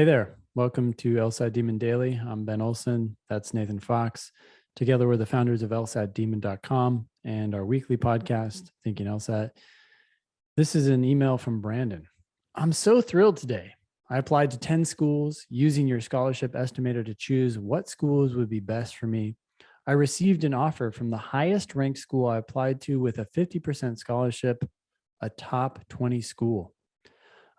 Hey there. Welcome to LSAT Demon Daily. I'm Ben Olson. That's Nathan Fox. Together, we're the founders of LSATdemon.com and our weekly podcast, Thinking LSAT. This is an email from Brandon. I'm so thrilled today. I applied to 10 schools using your scholarship estimator to choose what schools would be best for me. I received an offer from the highest ranked school I applied to with a 50% scholarship, a top 20 school.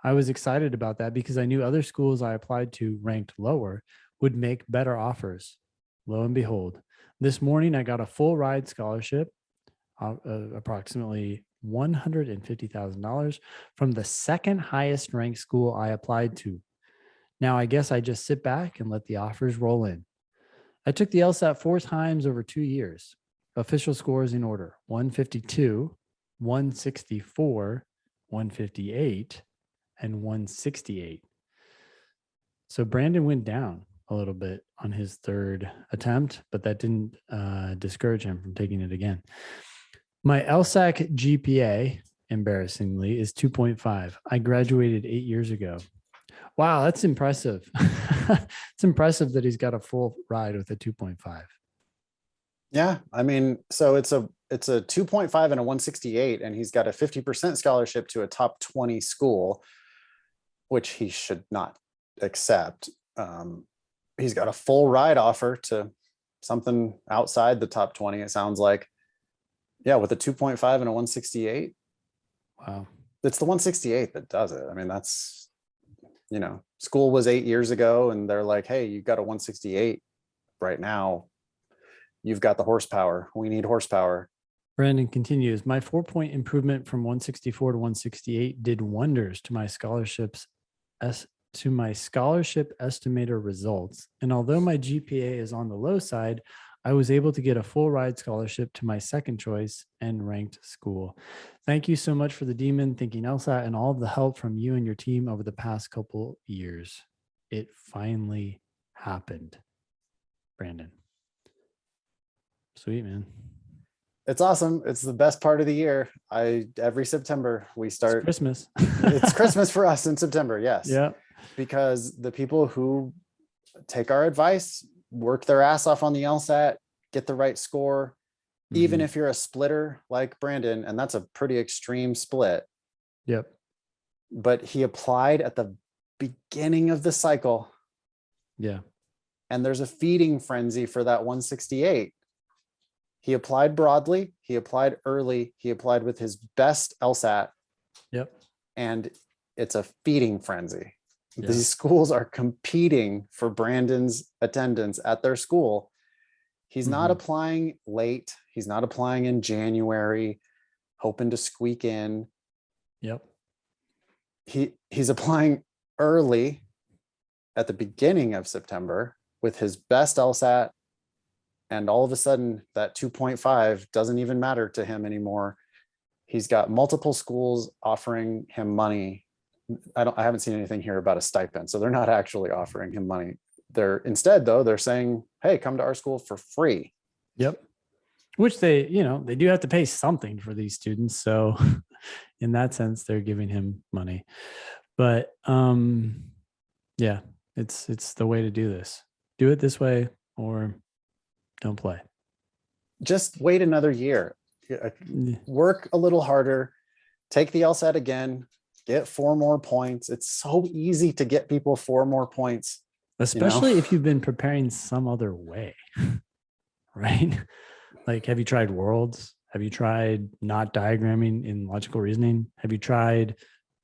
I was excited about that because I knew other schools I applied to ranked lower would make better offers. Lo and behold, this morning I got a full ride scholarship, approximately $150,000 from the second highest ranked school I applied to. Now I guess I just sit back and let the offers roll in. I took the LSAT 4 times over 2 years. Official scores in order: 152, 164, 158, and 168. So Brandon went down a little bit on his third attempt, but that didn't discourage him from taking it again. My LSAC GPA, embarrassingly, is 2.5. I graduated 8 years ago. Wow, that's impressive. It's impressive that he's got a full ride with a 2.5. Yeah, I mean, so it's a 2.5 and a 168, and he's got a 50% scholarship to a top 20 school, which he should not accept. He's got a full ride offer to something outside the top 20, it sounds like. Yeah, with a 2.5 and a 168. Wow. It's the 168 that does it. I mean, that's, school was 8 years ago, and they're like, hey, you got a 168 right now. You've got the horsepower. We need horsepower. Brandon continues, my 4-point improvement from 164 to 168 did wonders to my scholarship estimator results. And although my GPA is on the low side, I was able to get a full ride scholarship to my second choice and ranked school. Thank you so much for the Demon, Thinking LSAT, and all of the help from you and your team over the past couple years. It finally happened. Brandon. Sweet, man. It's awesome. It's the best part of the year. Every September we start. It's Christmas. It's Christmas for us in September. Yes. Yeah. Because the people who take our advice, work their ass off on the LSAT, get the right score, even if you're a splitter like Brandon, and that's a pretty extreme split. Yep. But he applied at the beginning of the cycle. Yeah. And there's a feeding frenzy for that 168. He applied broadly, he applied early, he applied with his best LSAT. Yep. And it's a feeding frenzy. Yeah. These schools are competing for Brandon's attendance at their school. He's not applying late. He's not applying in January, hoping to squeak in. Yep. He's applying early at the beginning of September with his best LSAT. And all of a sudden that 2.5 doesn't even matter to him anymore. He's got multiple schools offering him money. I haven't seen anything here about a stipend. So they're not actually offering him money. Instead though, they're saying, hey, come to our school for free. Yep. Which they do have to pay something for these students. So in that sense, they're giving him money. But yeah, it's the way to do this. Do it this way or don't play. Just wait another year. Work a little harder. Take the LSAT again. Get 4 more points. It's so easy to get people 4 more points. Especially if you've been preparing some other way, right? Like, have you tried worlds? Have you tried not diagramming in logical reasoning? Have you tried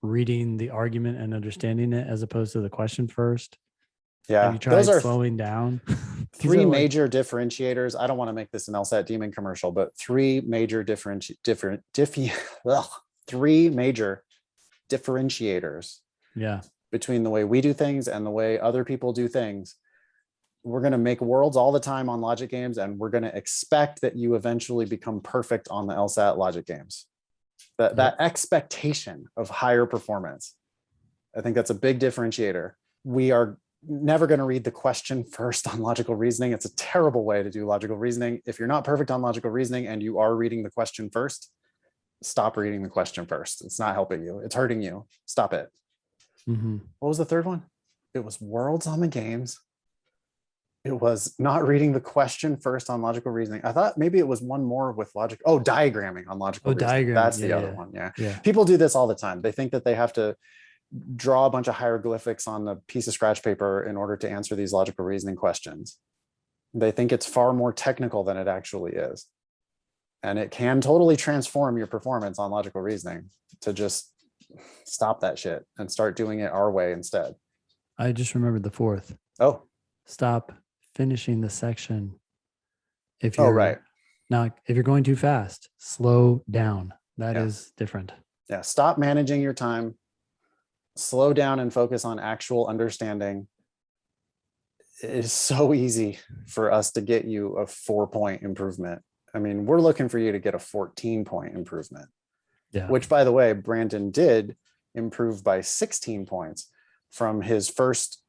reading the argument and understanding it as opposed to the question first? Yeah. Have you tried slowing down? 3 major differentiators. I don't want to make this an LSAT Demon commercial, but 3 major differentiators. Yeah. Between the way we do things and the way other people do things. We're going to make worlds all the time on logic games, and we're going to expect that you eventually become perfect on the LSAT logic games. That expectation of higher performance. I think that's a big differentiator. We are never going to read the question first on logical reasoning. It's a terrible way to do logical reasoning. If you're not perfect on logical reasoning and you are reading the question first, stop reading the question first. It's not helping you. It's hurting you. Stop it. What was the third one? It was worlds on the games. It was not reading the question first on logical reasoning. I thought maybe it was one more with logic. Oh, diagramming on logical Oh, reasoning. diagram. That's Yeah, the other yeah, one. Yeah. yeah. People do this all the time. They think that they have to draw a bunch of hieroglyphics on a piece of scratch paper in order to answer these logical reasoning questions. They think it's far more technical than it actually is. And it can totally transform your performance on logical reasoning to just stop that shit and start doing it our way instead. I just remembered the fourth. Oh, Stop finishing the section. If oh, you're right. now, if you're going too fast, slow down. That Yeah. is different. Yeah. Stop managing your time. Slow down and focus on actual understanding. It is so easy for us to get you a 4-point improvement. I mean, we're looking for you to get a 14-point improvement, Yeah. which, by the way, Brandon did improve by 16 points from his first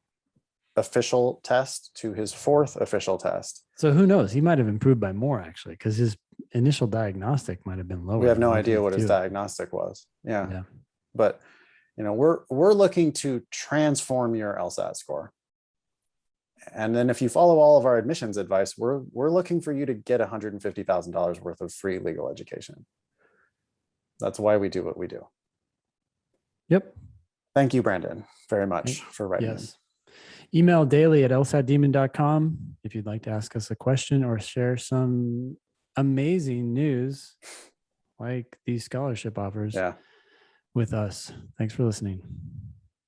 official test to his fourth official test. So who knows? He might have improved by more actually, because his initial diagnostic might have been lower. We have than no what idea these what his two. diagnostic was. Yeah. Yeah. But we're looking to transform your LSAT score. And then if you follow all of our admissions advice, we're looking for you to get $150,000 worth of free legal education. That's why we do what we do. Yep. Thank you, Brandon, very much for writing in. Yes. Email daily at lsatdemon.com if you'd like to ask us a question or share some amazing news like these scholarship offers Yeah. with us. Thanks for listening.